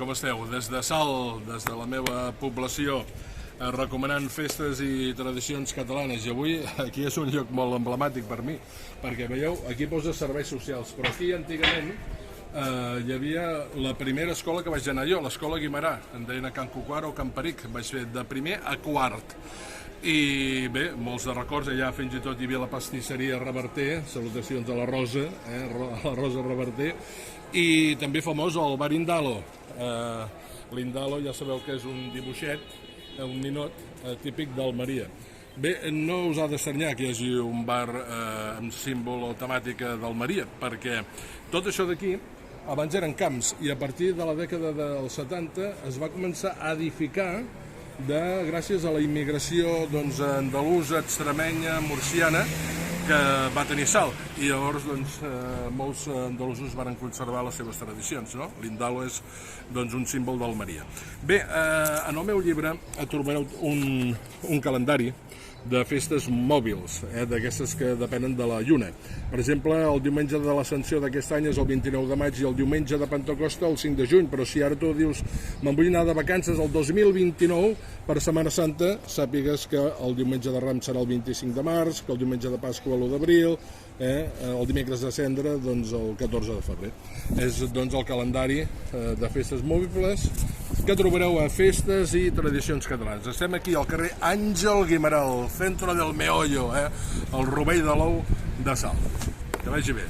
com esteu? Des de Salt, des de la meva població, recomanant festes i tradicions catalanes. I avui aquí és un lloc molt emblemàtic per mi, perquè veieu, aquí posa serveis socials, però aquí antigament hi havia la primera escola que vaig anar jo, l'escola Guimerà, en deien a Can Cuquara o Can Peric, vaig fer de primer a quart. I bé, molts de records, allà fins i tot hi havia la pastisseria Reverter, salutacions a la Rosa, a la Rosa Reverter, i també famós el bar Indalo. L'Indalo ja sabeu que és un dibuixet, un ninot típic d'Almeria. Bé, no us ha d'estranyar que hi hagi un bar amb símbol o temàtica d'Almeria, perquè tot això d'aquí abans eren camps i a partir de la dècada dels 70 es va començar a edificar gràcies a la immigració andalusa, extremenya, murciana, que va tenir Salt, i llavors molts andalusos van conservar les seves tradicions, no? L'Indalo és un símbol d'Almeria. Bé, en el meu llibre trobareu un calendari de festes mòbils, d'aquestes que depenen de la lluna. Per exemple, el diumenge de l'Ascensió d'aquest any és el 29 de maig i el diumenge de Pentecosta el 5 de juny, però si ara tu dius me'n vull anar de vacances el 2029 per Setmana Santa, sàpigues que el diumenge de Rams serà el 25 de març, que el diumenge de Pasqua l'1 d'abril, el dimecres de Cendra el 14 de febrer. És el calendari de festes mòbiles que trobareu a Festes i Tradicions Catalanes. Estem aquí al carrer Àngel Guimerà, al centre del meollo, el rovell de l'ou de Salt. Que vagi bé.